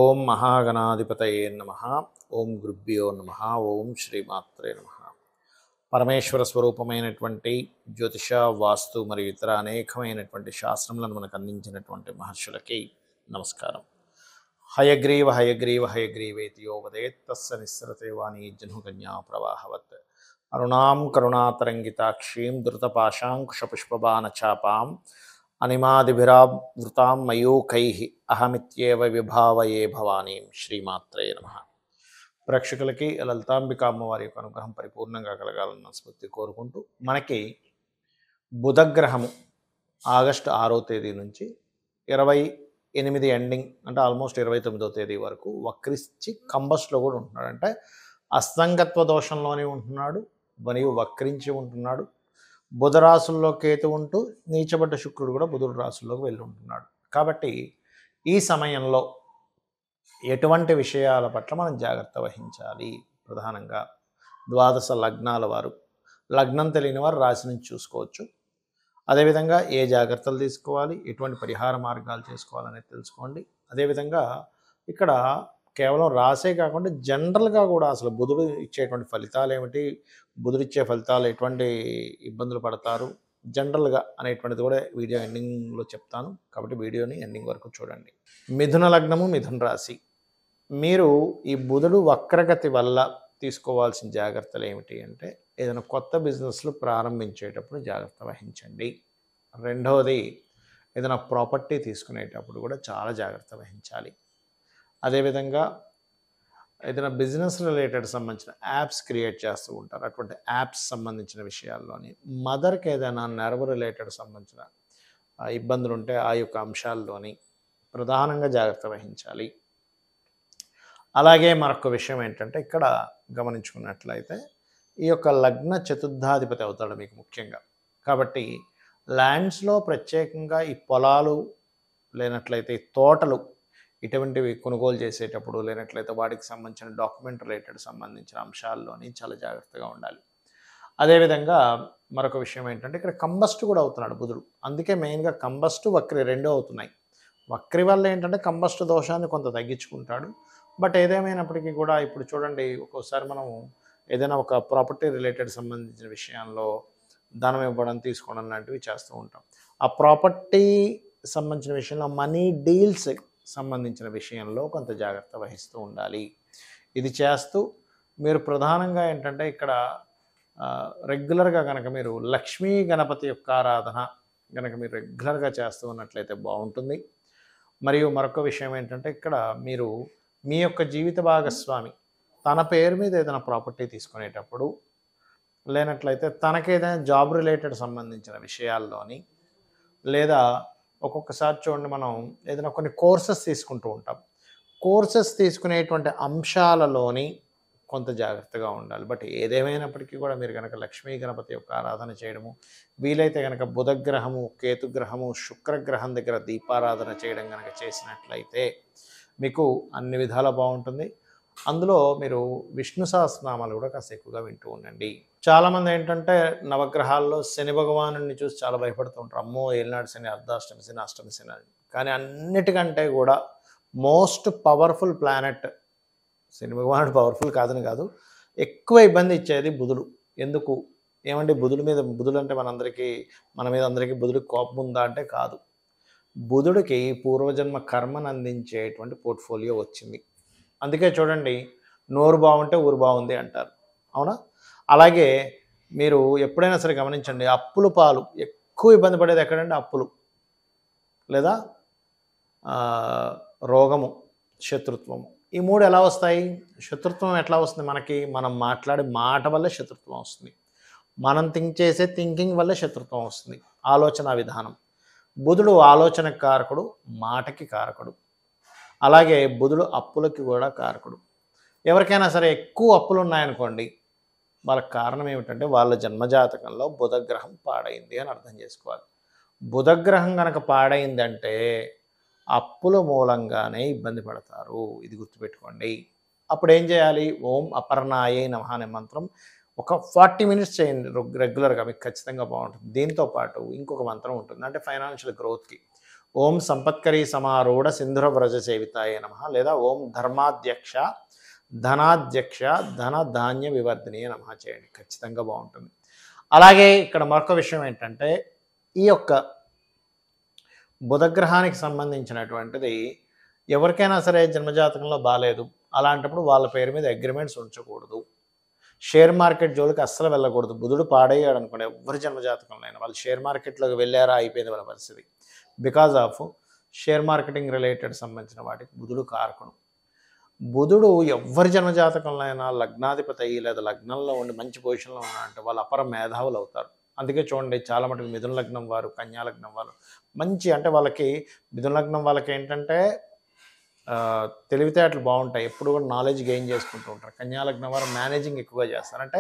ఓం మహాగణాధిపతయే నమః. ఓం గురుభ్యో నమః. ఓం శ్రీమాత్రే నమః. పరమేశ్వర స్వరూపమైనటువంటి జ్యోతిష, వాస్తు మరియు ఇతర అనేకమైనటువంటి శాస్త్రములను మనకు అందించినటువంటి మహర్షులకి నమస్కారం. హయగ్రీవ హయగ్రీవ హయగ్రీవేతి యో వదేత్ తస్య నిస్సరతే వాణీ జహ్నుకన్యా ప్రవాహవత్. అరుణాం కరుణాతరంగితాక్షీం ధృతపాశాంకుశపుష్పబాణచాపాం అనిమాదిభిరావృతాం మయూఖైః అహమిత్యేవ విభావయే భవానీం. శ్రీమాత్రే నమః. ప్రేక్షకులకి లలితాంబిక అమ్మవారి యొక్క అనుగ్రహం పరిపూర్ణంగా కలగాలన్న స్ఫూర్తి కోరుకుంటూ, మనకి బుధగ్రహము ఆగస్టు 6వ తేదీ నుంచి 28 ఎండింగ్ అంటే ఆల్మోస్ట్ 29వ తేదీ వరకు వక్రించి కంబస్లో కూడా ఉంటున్నాడు. అంటే అస్తంగత్వ దోషంలోనే ఉంటున్నాడు మరియు వక్రించి ఉంటున్నాడు. బుధ రాశుల్లో కేతు ఉంటూ నీచబడ్డ శుక్రుడు కూడా బుధుడు రాశుల్లోకి వెళ్ళి ఉంటున్నాడు. కాబట్టి ఈ సమయంలో ఎటువంటి విషయాల పట్ల మనం జాగ్రత్త వహించాలి? ప్రధానంగా ద్వాదశ లగ్నాల వారు, లగ్నం తెలియని వారు రాశి నుంచి చూసుకోవచ్చు. అదేవిధంగా ఏ జాగ్రత్తలు తీసుకోవాలి, ఎటువంటి పరిహార మార్గాలు చేసుకోవాలనేది తెలుసుకోండి. అదేవిధంగా ఇక్కడ కేవలం రాసే కాకుండా జనరల్గా కూడా అసలు బుధుడు ఇచ్చేటువంటి ఫలితాలు ఏమిటి, బుధుడు ఇచ్చే ఫలితాలు ఎటువంటి ఇబ్బందులు పడతారు జనరల్గా అనేటువంటిది కూడా వీడియో ఎండింగ్లో చెప్తాను. కాబట్టి వీడియోని ఎండింగ్ వరకు చూడండి. మిథున లగ్నము, మిథున రాశి. మీరు ఈ బుధుడు వక్రగతి వల్ల తీసుకోవాల్సిన జాగ్రత్తలు ఏమిటి అంటే, ఏదైనా కొత్త బిజినెస్లు ప్రారంభించేటప్పుడు జాగ్రత్త వహించండి. రెండవది, ఏదైనా ప్రాపర్టీ తీసుకునేటప్పుడు కూడా చాలా జాగ్రత్త వహించాలి. అదేవిధంగా ఏదైనా బిజినెస్ రిలేటెడ్ సంబంధించిన యాప్స్ క్రియేట్ చేస్తూ ఉంటారు. అటువంటి యాప్స్ సంబంధించిన విషయాల్లోని, మదర్కి ఏదైనా నర్వ్ రిలేటెడ్ సంబంధించిన ఇబ్బందులు ఉంటే ఆ యొక్క అంశాల్లోని ప్రధానంగా జాగ్రత్త వహించాలి. అలాగే మరొక విషయం ఏంటంటే, ఇక్కడ గమనించుకున్నట్లయితే ఈ యొక్క లగ్న చతుర్థాధిపతి అవుతాడు మీకు ముఖ్యంగా. కాబట్టి ల్యాండ్స్లో ప్రత్యేకంగా ఈ పొలాలు లేనట్లయితే ఈ తోటలు ఇటువంటివి కొనుగోలు చేసేటప్పుడు, లేనట్లయితే వాటికి సంబంధించిన డాక్యుమెంట్ రిలేటెడ్ సంబంధించిన అంశాల్లోని చాలా జాగ్రత్తగా ఉండాలి. అదేవిధంగా మరొక విషయం ఏంటంటే, ఇక్కడ కంబస్ట్ కూడా అవుతున్నాడు బుధుడు. అందుకే మెయిన్గా కంబస్ట్ వక్రి రెండూ అవుతున్నాయి. వక్రి వల్ల ఏంటంటే కంబస్ట్ దోషాన్ని కొంత తగ్గించుకుంటాడు. బట్ ఏదేమైనప్పటికీ కూడా ఇప్పుడు చూడండి, ఒక్కోసారి మనం ఏదైనా ఒక ప్రాపర్టీ రిలేటెడ్ సంబంధించిన విషయంలో ధనం ఇవ్వడం, తీసుకోవడం లాంటివి చేస్తూ ఉంటాం. ఆ ప్రాపర్టీ సంబంధించిన విషయంలో మనీ డీల్స్ సంబంధించిన విషయంలో కొంత జాగ్రత్త వహిస్తూ ఉండాలి. ఇది చేస్తూ మీరు ప్రధానంగా ఏంటంటే ఇక్కడ రెగ్యులర్గా కనుక మీరు లక్ష్మీ గణపతి యొక్క ఆరాధన కనుక మీరు రెగ్యులర్గా చేస్తూ ఉన్నట్లయితే బాగుంటుంది. మరియు మరొక విషయం ఏంటంటే, ఇక్కడ మీరు మీ యొక్క జీవిత భాగస్వామి తన పేరు మీద ఏదైనా ప్రాపర్టీ తీసుకునేటప్పుడు, లేనట్లయితే తనకేదైనా జాబ్ రిలేటెడ్ సంబంధించిన విషయాల్లోని, లేదా ఒక్కొక్కసారి చూడండి మనం ఏదైనా కొన్ని కోర్సెస్ తీసుకుంటూ ఉంటాం. కోర్సెస్ తీసుకునేటువంటి అంశాలలోని కొంత జాగ్రత్తగా ఉండాలి. బట్ ఏదేమైనప్పటికీ కూడా మీరు కనుక లక్ష్మీ గణపతి యొక్క ఆరాధన చేయడము, వీలైతే కనుక బుధగ్రహము, కేతుగ్రహము, శుక్రగ్రహం దగ్గర దీపారాధన చేయడం కనుక చేసినట్లయితే మీకు అన్ని విధాలా బాగుంటుంది. అందులో మీరు విష్ణు సహస్రనామాలు కూడా కాస్త ఎక్కువగా వింటూ ఉండండి. చాలామంది ఏంటంటే నవగ్రహాల్లో శని భగవానుడిని చూసి చాలా భయపడుతూ ఉంటారు. అమ్మో ఏలినాడు శని, అర్ధాష్టమి శని, అష్టమి శని అని. కానీ అన్నిటికంటే కూడా మోస్ట్ పవర్ఫుల్ ప్లానెట్ శని భగవానుడు పవర్ఫుల్ కాదని కాదు, ఎక్కువ ఇబ్బంది ఇచ్చేది బుధుడు. ఎందుకు ఏమంటే బుధుడు అంటే మన మీద అందరికీ బుధుడికి కోపం ఉందా అంటే కాదు. బుధుడికి పూర్వజన్మ కర్మను అందించేటువంటి పోర్ట్ఫోలియో వచ్చింది. అందుకే చూడండి, నోరు బాగుంటే ఊరు బాగుంది అంటారు, అవునా? అలాగే మీరు ఎప్పుడైనా సరే గమనించండి, అప్పులు పాలు ఎక్కువ ఇబ్బంది పడేది ఎక్కడంటే అప్పులు, లేదా రోగము, శత్రుత్వము. ఈ మూడు ఎలా వస్తాయి? శత్రుత్వం ఎట్లా వస్తుంది మనకి? మనం మాట్లాడే మాట వల్లే శత్రుత్వం వస్తుంది. మనం చేసే థింకింగ్ వల్లే శత్రుత్వం వస్తుంది. ఆలోచన విధానం. బుధుడు ఆలోచనకు కారకుడు, మాటకి కారకుడు. అలాగే బుధుడు అప్పులకి కూడా కారకుడు. ఎవరికైనా సరే ఎక్కువ అప్పులు ఉన్నాయనుకోండి, వాళ్ళకి కారణం ఏమిటంటే వాళ్ళ జన్మజాతకంలో బుధగ్రహం పాడైంది అని అర్థం చేసుకోవాలి. బుధగ్రహం కనుక పాడైందంటే అప్పుల మూలంగానే ఇబ్బంది పడతారు. ఇది గుర్తుపెట్టుకోండి. అప్పుడు ఏం చేయాలి? ఓం అపర్ణాయే నమః అనే మంత్రం ఒక 40 మినిట్స్ చేయండి రెగ్యులర్గా, మీకు ఖచ్చితంగా బాగుంటుంది. దీంతోపాటు ఇంకొక మంత్రం ఉంటుంది, అంటే ఫైనాన్షియల్ గ్రోత్కి ఓం సంపత్కరీ సమారూఢ సింధుర వ్రజ సేవితాయ నమః, లేదా ఓం ధర్మాధ్యక్ష ధనాధ్యక్ష ధన ధాన్య వివర్ధిని నమః చేయండి. ఖచ్చితంగా బాగుంటుంది. అలాగే ఇక్కడ మరొక విషయం ఏంటంటే, ఈ యొక్క బుధగ్రహానికి సంబంధించినటువంటిది ఎవరికైనా సరే జన్మజాతకంలో బాలేదు, అలాంటప్పుడు వాళ్ళ పేరు మీద అగ్రిమెంట్స్ ఉంచకూడదు. షేర్ మార్కెట్ జోలికి అస్సలు వెళ్ళకూడదు. బుధుడు పాడయ్యాడు అనుకోండి, ఎవరి జన్మజాతకంలో అయినా వాళ్ళు షేర్ మార్కెట్లోకి వెళ్ళారా అయిపోయింది వాళ్ళ పరిస్థితి. Because of share marketing related సంబంధించిన వాటికి బుధుడు కారకుడు. బుధుడు ఎవరి జన్మజాతకంలో అయినా లగ్నాధిపతి అయ్యి లేదా లగ్నంలో ఉండి మంచి పొజిషన్లో ఉన్నారంటే వాళ్ళు అపర మేధావులు అవుతారు. అందుకే చూడండి, చాలా మటుకు మిథున లగ్నం వారు, కన్యా లగ్నం వారు మంచి, అంటే వాళ్ళకి మిథున లగ్నం వాళ్ళకి ఏంటంటే తెలివితేటలు బాగుంటాయి, ఎప్పుడు కూడా నాలెడ్జ్ గెయిన్ చేసుకుంటూ ఉంటారు. కన్యా లగ్నం వారు మేనేజింగ్ ఎక్కువగా చేస్తారు. అంటే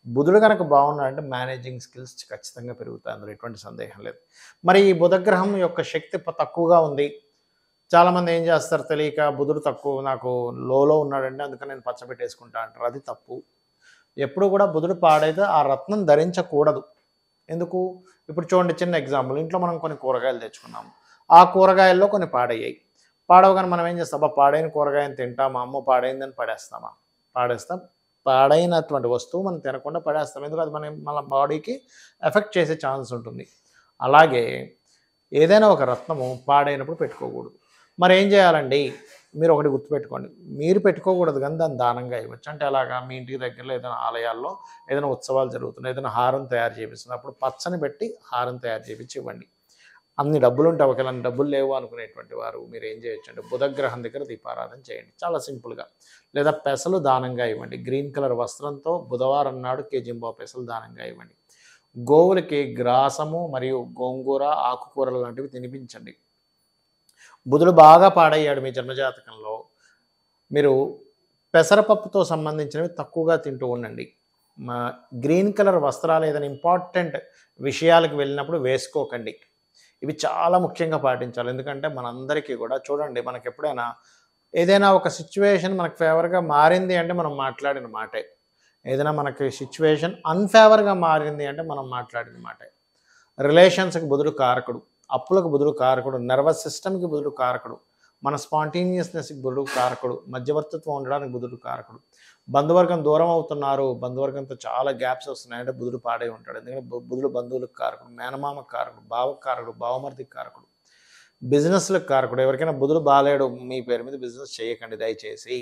బుధుడు కనుక బాగున్నాడంటే మేనేజింగ్ స్కిల్స్ ఖచ్చితంగా పెరుగుతాయి, అందులో ఎటువంటి సందేహం లేదు. మరి ఈ బుధగ్రహం యొక్క శక్తి తక్కువగా ఉంది. చాలామంది ఏం చేస్తారు తెలియక, బుధుడు తక్కువ నాకు లోలో ఉన్నాడంటే అందుకని నేను పచ్చబెట్టేసుకుంటా అంటారు. అది తప్పు. ఎప్పుడు కూడా బుధుడు పాడైతే ఆ రత్నం ధరించకూడదు. ఎందుకు? ఇప్పుడు చూడండి, చిన్న ఎగ్జాంపుల్, ఇంట్లో మనం కొన్ని కూరగాయలు తెచ్చుకున్నాము, ఆ కూరగాయల్లో కొన్ని పాడయ్యాయి. పాడవగానే మనం ఏం చేస్తాం, పాడైన కూరగాయని తింటామా, అమ్మో పాడైందని పడేస్తామా? పాడేస్తాం. పాడైనటువంటి వస్తువు మనం తినకుండా పడేస్తాం, ఎందుకు? అది మన బాడీకి ఎఫెక్ట్ చేసే ఛాన్స్ ఉంటుంది. అలాగే ఏదైనా ఒక రత్నము పాడైనప్పుడు పెట్టుకోకూడదు. మరి ఏం చేయాలండి? మీరు ఒకటి గుర్తుపెట్టుకోండి, మీరు పెట్టుకోకూడదు కానీ దాన్ని దానంగా ఇవ్వచ్చు. అంటే అలాగా మీ ఇంటికి దగ్గరలో ఏదైనా ఆలయాల్లో ఏదైనా ఉత్సవాలు జరుగుతున్నాయి, ఏదైనా హారం తయారు చేపిస్తుంది, అప్పుడు పచ్చని పెట్టి హారం తయారు చేపించి ఇవ్వండి. అన్ని డబ్బులు ఉంటాయి, ఒకవేళ అన్ని డబ్బులు లేవు అనుకునేటువంటి వారు మీరు ఏం చేయొచ్చు అంటే బుధగ్రహం దగ్గర దీపారాధన చేయండి, చాలా సింపుల్గా. లేదా పెసలు దానంగా ఇవ్వండి. గ్రీన్ కలర్ వస్త్రంతో బుధవారం నాడు కేజింబావు పెసలు దానంగా ఇవ్వండి. గోవులకి గ్రాసము మరియు గోంగూర, ఆకుకూరలు లాంటివి తినిపించండి. బుధుడు బాగా పాడయ్యాడు మీ జన్మజాతకంలో, మీరు పెసరపప్పుతో సంబంధించినవి తక్కువగా తింటూ ఉండండి. గ్రీన్ కలర్ వస్త్రాలు ఏదైనా ఇంపార్టెంట్ విషయాలకు వెళ్ళినప్పుడు వేసుకోకండి. ఇవి చాలా ముఖ్యంగా పాటించాలి. ఎందుకంటే మనందరికీ కూడా చూడండి, మనకి ఎప్పుడైనా ఏదైనా ఒక సిచ్యువేషన్ మనకు ఫేవర్గా మారింది అంటే మనం మాట్లాడిన మాటే, ఏదైనా మనకి సిచ్యువేషన్ అన్ఫేవర్గా మారింది అంటే మనం మాట్లాడిన మాటే. రిలేషన్స్కి బుధుడు కారకుడు, అప్పులకు బుధుడు కారకుడు, నర్వస్ సిస్టమ్కి బుధుడు కారకుడు, మన స్పాంటేనియస్నెస్కి బుధుడు కారకుడు, మధ్యవర్తిత్వం ఉండడానికి బుధుడు కారకుడు. బంధువర్గం దూరం అవుతున్నారు, బంధువర్గంతో చాలా గ్యాప్స్ వస్తున్నాయంటే బుధుడు పాడై ఉంటాడు. ఎందుకంటే బుధుడు బంధువులకు కారకుడు, మేనమామకు కారకుడు, బావకు కారకుడు, బావమర్దికి కారకుడు, బిజినెస్లకు కారకుడు. ఎవరికైనా బుధుడు బాలేడు, మీ పేరు మీద బిజినెస్ చేయకండి దయచేసి.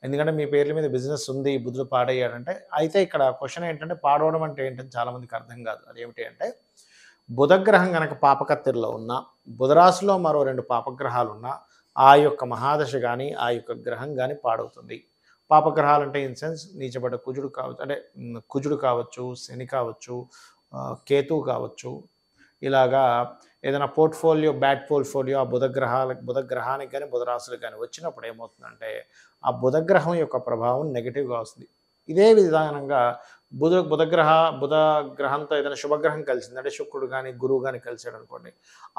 ఎందుకంటే మీ పేర్ల మీద బిజినెస్ ఉంది, బుధుడు పాడయ్యాడంటే. అయితే ఇక్కడ క్వశ్చన్ ఏంటంటే, పాడవడం అంటే ఏంటంటే చాలామందికి అర్థం కాదు. అదేమిటి అంటే, బుధగ్రహం కనుక పాపకత్తిరిలో ఉన్నా, బుధరాశిలో మరో 2 పాపగ్రహాలు ఉన్నా, ఆ యొక్క మహాదశ కానీ ఆ యొక్క గ్రహం కానీ పాడవుతుంది. పాపగ్రహాలు అంటే ఇన్ సెన్స్ నీచబడ్డ కుజుడు కావచ్చు, అంటే కుజుడు కావచ్చు, శని కావచ్చు, కేతువు కావచ్చు. ఇలాగా ఏదైనా పోర్ట్ఫోలియో, బ్యాడ్ పోర్ట్ఫోలియో ఆ బుధగ్రహానికి కానీ బుధరాశులకు కానీ వచ్చినప్పుడు ఏమవుతుందంటే, ఆ బుధగ్రహం యొక్క ప్రభావం నెగిటివ్గా వస్తుంది. ఇదే విధానంగా బుధ గ్రహంతో ఏదైనా శుభగ్రహం కలిసింది అంటే శుక్రుడు కానీ గురువు కానీ కలిసాడు అనుకోండి,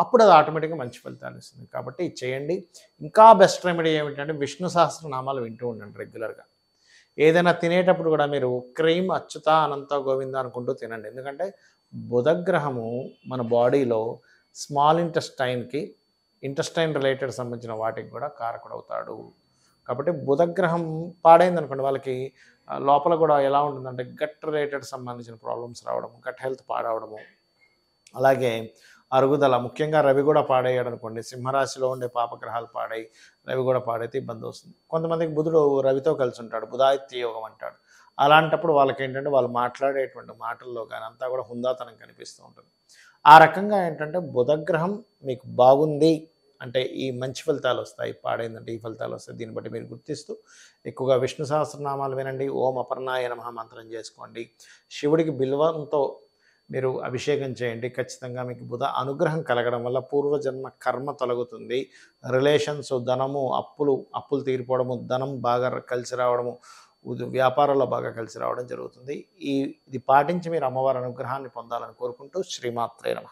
అప్పుడు అది ఆటోమేటిక్గా మంచి ఫలితాన్ని ఇస్తుంది. కాబట్టి ఇది చేయండి. ఇంకా బెస్ట్ రెమెడీ ఏమిటంటే, విష్ణు సహస్రనామాలు వింటూ ఉండండి రెగ్యులర్గా. ఏదైనా తినేటప్పుడు కూడా మీరు క్రీమ్ అచ్యుత అనంత గోవింద అనుకుంటూ తినండి. ఎందుకంటే బుధగ్రహము మన బాడీలో స్మాల్ ఇంటెస్టైన్ రిలేటెడ్ సంబంధించిన వాటికి కూడా కారకుడవుతాడు. కాబట్టి బుధగ్రహం పాడైంది అనుకోండి, వాళ్ళకి లోపల కూడా ఎలా ఉంటుందంటే గట్ రిలేటెడ్ సంబంధించిన ప్రాబ్లమ్స్ రావడము, గట్ హెల్త్ పాడవడము, అలాగే అరుగుదల, ముఖ్యంగా రవి కూడా పాడయ్యాడు అనుకోండి, సింహరాశిలో ఉండే పాపగ్రహాలు పాడై రవి కూడా పాడైతే ఇబ్బంది వస్తుంది. కొంతమందికి బుధుడు రవితో కలిసి ఉంటాడు, బుధాదిత్య యోగం అంటాడు. అలాంటప్పుడు వాళ్ళకి ఏంటంటే వాళ్ళు మాట్లాడేటువంటి మాటల్లో కానీ అంతా కూడా హుందాతనం కనిపిస్తూ ఉంటుంది. ఆ రకంగా ఏంటంటే బుధగ్రహం మీకు బాగుంది అంటే ఈ మంచి ఫలితాలు వస్తాయి, పాడైందంటే ఈ ఫలితాలు వస్తాయి. దీన్ని బట్టి మీరు గుర్తిస్తూ ఎక్కువగా విష్ణు సహస్రనామాలు వినండి, ఓం అపర్ణాయ నమః మంత్రం చేసుకోండి, శివుడికి బిల్వంతో మీరు అభిషేకం చేయండి. ఖచ్చితంగా మీకు బుధ అనుగ్రహం కలగడం వల్ల పూర్వజన్మ కర్మ తొలగుతుంది. రిలేషన్స్, ధనము, అప్పులు తీరిపోవడము, ధనం బాగా కలిసి రావడము, వ్యాపారాల్లో బాగా కలిసి రావడం జరుగుతుంది. ఇది పాటించి మీరు అమ్మవారి అనుగ్రహాన్ని పొందాలని కోరుకుంటూ శ్రీమాత్రే నమః.